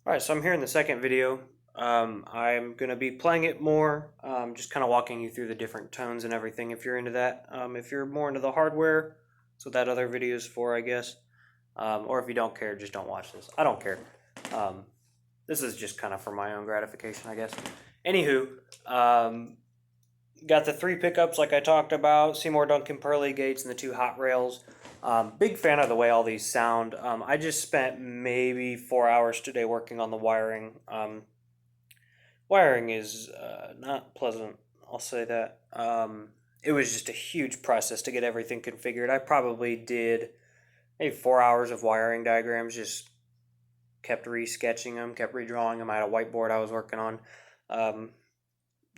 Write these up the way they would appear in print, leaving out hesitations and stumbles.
Alright, so I'm here in the second video. I'm going to be playing it more, just kind of walking you through the different tones and everything if you're into that. If you're more into the hardware, that's what that other video is for, I guess. Or if you don't care, just don't watch this. I don't care. Um, this is just kind of for my own gratification, I guess. Anywho, got the three pickups like I talked about, Seymour Duncan Pearly Gates and the two hot rails. Big fan of the way all these sound. I just spent maybe 4 hours today working on the wiring. Wiring is not pleasant, I'll say that. It was just a huge process to get everything configured. I probably did maybe 4 hours of wiring diagrams, just kept re-sketching them, kept redrawing them. I had a whiteboard I was working on. Um,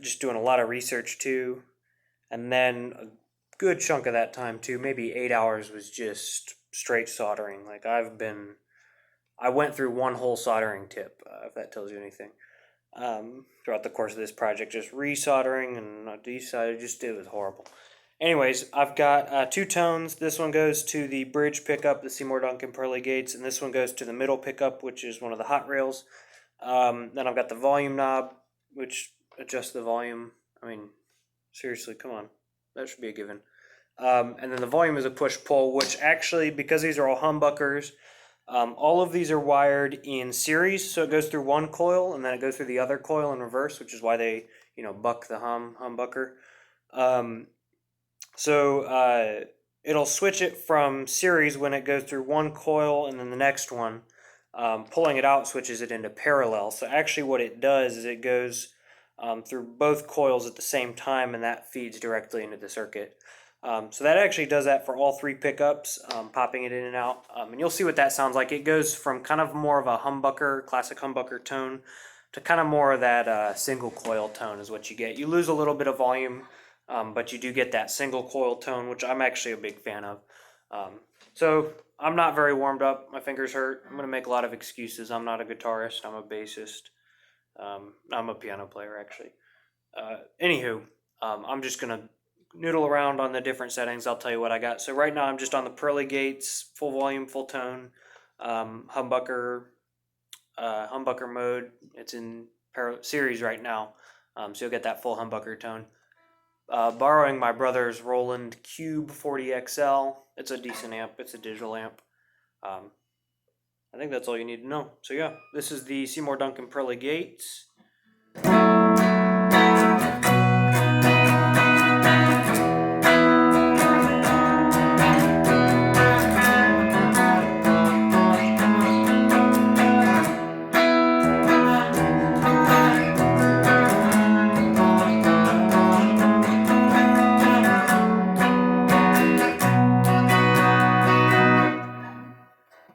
just doing a lot of research too. And then a good chunk of that time too, maybe 8 hours, was just straight soldering. I went through one whole soldering tip, if that tells you anything. Throughout the course of this project, just resoldering and decided, it was horrible. Anyways, I've got two tones. This one goes to the bridge pickup, the Seymour Duncan Pearly Gates, and this one goes to the middle pickup, which is one of the hot rails. Then I've got the volume knob, which adjusts the volume. I mean, seriously, come on. That should be a given. And then the volume is a push-pull, which actually, because these are all humbuckers, all of these are wired in series, so it goes through one coil, and then it goes through the other coil in reverse, which is why they, buck the humbucker. Um, so it'll switch it from series when it goes through one coil, and then the next one, pulling it out switches it into parallel. So actually what it does is it goes through both coils at the same time, and that feeds directly into the circuit. So that actually does that for all three pickups, popping it in and out. And you'll see what that sounds like. It goes from kind of more of a humbucker, classic humbucker tone, to kind of more of that single coil tone is what you get. You lose a little bit of volume, but you do get that single coil tone, which I'm actually a big fan of. So I'm not very warmed up. My fingers hurt. I'm going to make a lot of excuses. I'm not a guitarist. I'm a bassist. I'm a piano player, actually. Anywho, I'm just going to noodle around on the different settings. I'll tell you what I got. So right now I'm just on the Pearly Gates, full volume, full tone, humbucker mode. It's in series right now, so you'll get that full humbucker tone. Borrowing my brother's Roland Cube 40XL. It's a decent amp. It's a digital amp. I think that's all you need to know. So yeah, this is the Seymour Duncan Pearly Gates.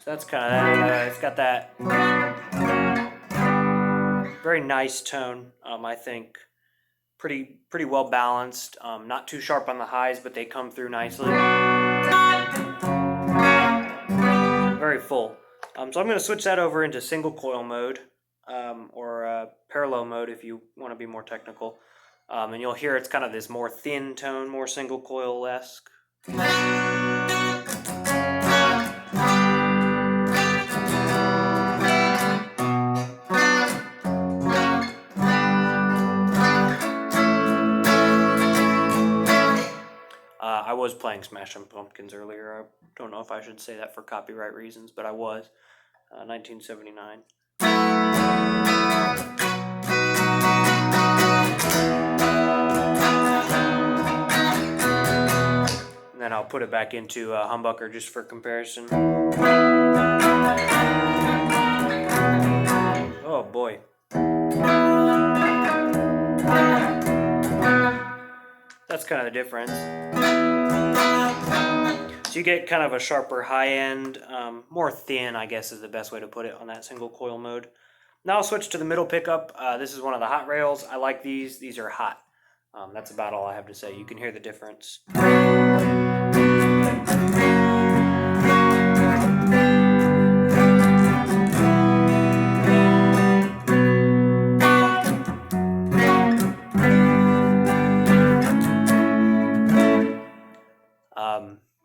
So that's kind of that. It's got that very nice tone. I think pretty well balanced. Not too sharp on the highs, but they come through nicely. Very full. So I'm going to switch that over into single coil mode, or parallel mode if you want to be more technical. And you'll hear it's kind of this more thin tone, more single coil-esque. I was playing Smashing Pumpkins earlier. I don't know if I should say that for copyright reasons, but I was. 1979. And then I'll put it back into humbucker just for comparison. Oh boy. That's kind of the difference. So you get kind of a sharper high end, more thin, I guess is the best way to put it, on that single coil mode. Now I'll switch to the middle pickup. This is one of the hot rails. I like these. These are hot. That's about all I have to say. You can hear the difference.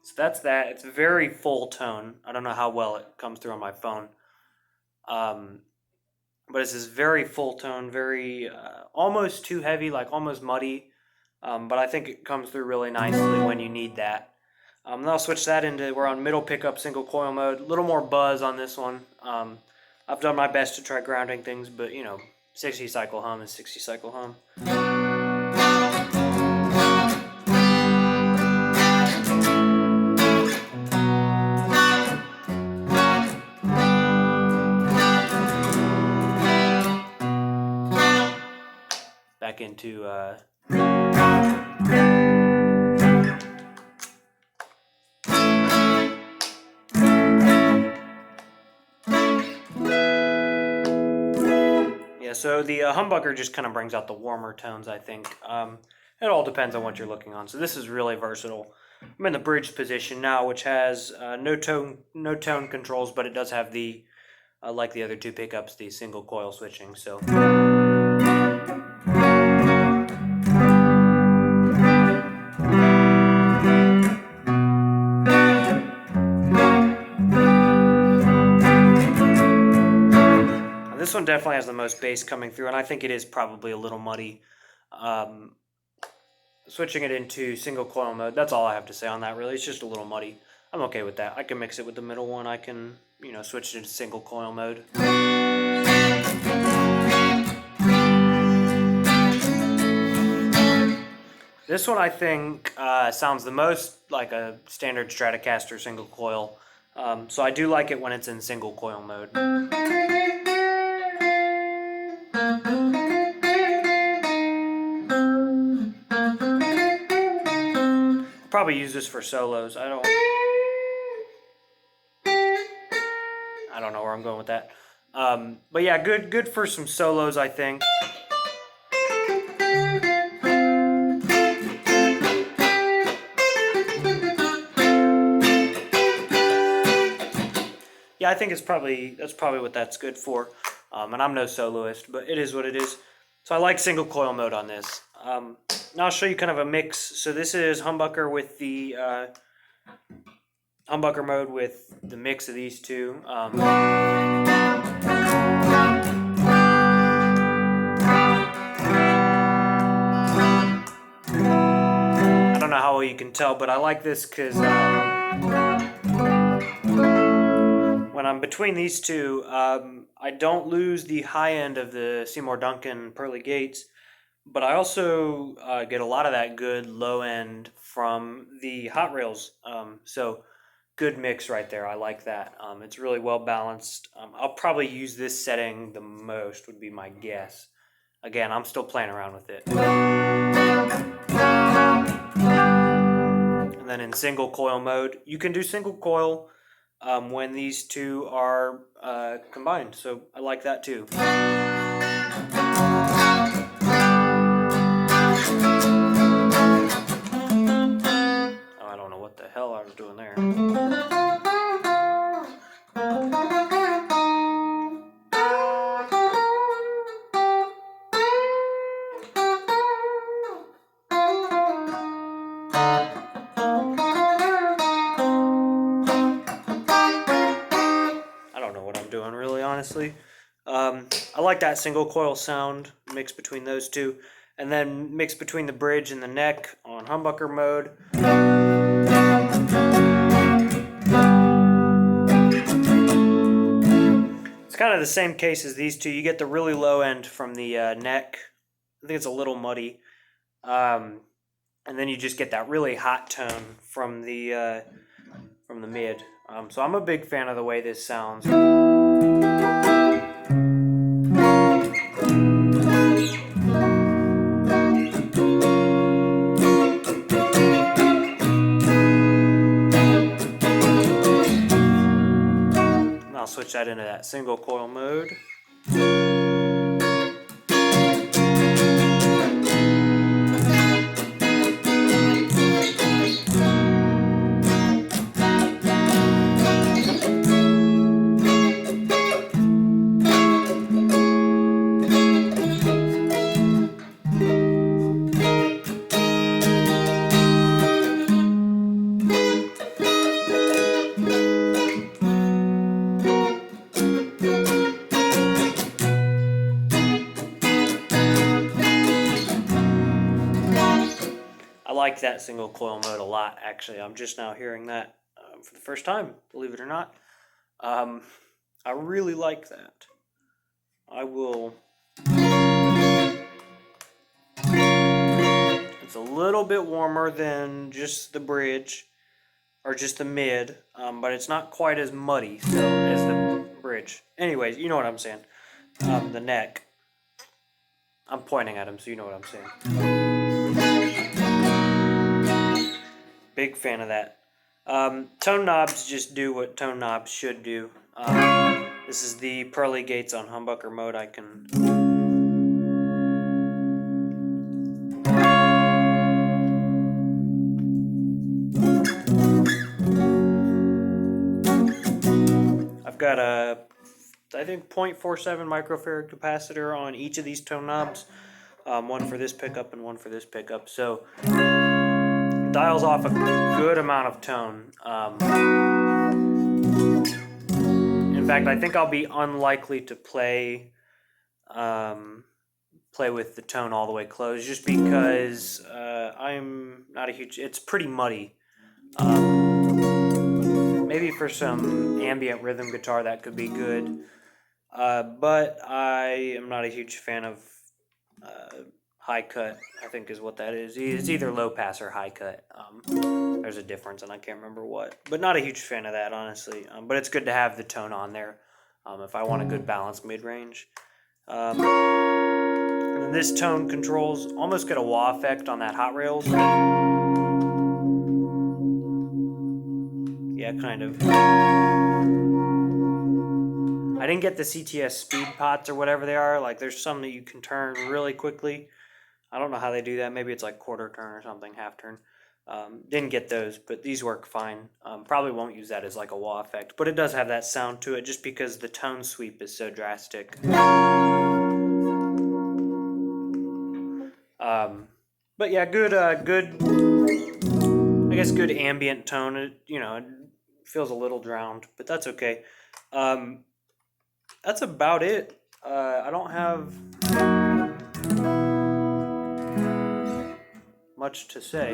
So that's that. It's very full tone. I don't know how well it comes through on my phone. but it's this very full tone, very almost too heavy, like almost muddy. But I think it comes through really nicely when you need that. Then I'll switch that into, we're on middle pickup single coil mode. A little more buzz on this one. I've done my best to try grounding things, but 60 cycle hum is 60 cycle hum. Back into so the humbucker just kind of brings out the warmer tones, I think. It all depends on what you're looking on. So this is really versatile. I'm in the bridge position now, which has no tone controls, but it does have the, like the other two pickups, the single coil switching. So. This one definitely has the most bass coming through, and I think it is probably a little muddy. Switching it into single coil mode, that's all I have to say on that, really. It's just a little muddy. I'm okay with that. I can mix it with the middle one. I can, switch it into single coil mode. This one, I think, sounds the most like a standard Stratocaster single coil. So I do like it when it's in single coil mode. Probably use this for solos. I don't know where I'm going with that. But yeah, good for some solos, I think. Yeah, I think that's probably what that's good for. And I'm no soloist, but it is what it is. So I like single coil mode on this. Now I'll show you kind of a mix. So this is humbucker with the humbucker mode with the mix of these two. I don't know how well you can tell, but I like this because when I'm between these two, I don't lose the high end of the Seymour Duncan Pearly Gates, but I also get a lot of that good low end from the Hot Rails. So good mix right there. I like that. It's really well balanced. I'll probably use this setting the most, would be my guess. Again, I'm still playing around with it. And then in single coil mode, you can do single coil when these two are combined. So I like that too. I don't know what the hell I was doing there. I don't know what I'm doing really, honestly. I like that single coil sound mix between those two, and then mix between the bridge and the neck on humbucker mode. It's kind of the same case as these two. You get the really low end from the neck. I think it's a little muddy. And then you just get that really hot tone from the mid. So I'm a big fan of the way this sounds. I'll switch that into that single coil mode. like that single coil mode a lot, actually. I'm just now hearing that for the first time, believe it or not. I really like that. I will... It's a little bit warmer than just the bridge, or just the mid, but it's not quite as muddy as the bridge. Anyways, you know what I'm saying. The neck. I'm pointing at him, so you know what I'm saying. Big fan of that. Tone knobs just do what tone knobs should do. This is the pearly gates on humbucker mode. I can... I've got a, I think, 0.47 microfarad capacitor on each of these tone knobs. One for this pickup and one for this pickup. So dials off a good amount of tone. In fact, I think I'll be unlikely to play with the tone all the way closed, just because I'm not a huge... It's pretty muddy. Maybe for some ambient rhythm guitar that could be good. But I am not a huge fan of high cut, I think is what that is. It's either low pass or high cut. There's a difference and I can't remember what. But not a huge fan of that, honestly. But it's good to have the tone on there if I want a good balanced mid-range. And this tone controls almost get a wah effect on that Hot Rails. Yeah, kind of. I didn't get the CTS speed pots or whatever they are. Like, there's some that you can turn really quickly. I don't know how they do that. Maybe it's like quarter turn or something, half turn. Didn't get those, but these work fine. Probably won't use that as like a wah effect, but it does have that sound to it just because the tone sweep is so drastic. But yeah, good, I guess good ambient tone. It, it feels a little drowned, but that's okay. That's about it. I don't have much to say.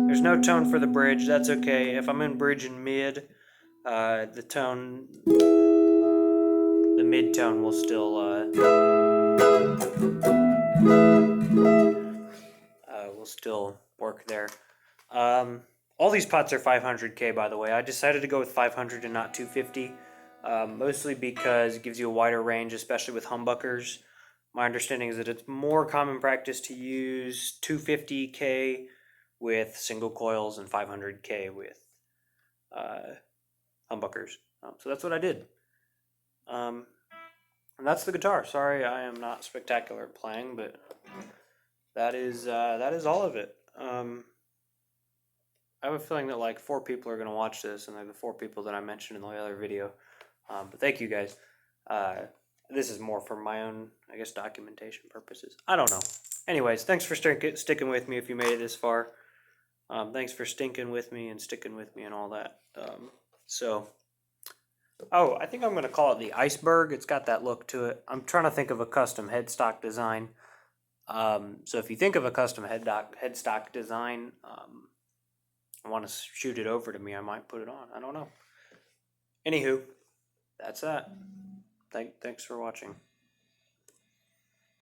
There's no tone for the bridge. That's okay. If I'm in bridge and mid, the mid tone will still work there. All these pots are 500K, by the way. I decided to go with 500 and not 250, mostly because it gives you a wider range, especially with humbuckers. My understanding is that it's more common practice to use 250K with single coils and 500K with humbuckers. So that's what I did. And that's the guitar. Sorry, I am not spectacular at playing, but that is all of it. I have a feeling that like 4 people are going to watch this, and they're the 4 people that I mentioned in the other video. But thank you guys. This is more for my own, I guess, documentation purposes. I don't know. Anyways, thanks for sticking with me if you made it this far. Thanks for sticking with me and all that. Oh, I think I'm going to call it the Iceberg. It's got that look to it. I'm trying to think of a custom headstock design. So if you think of a custom headstock design, want to shoot it over to me, I might put it on. I don't know. Anywho, that's that. Thanks for watching.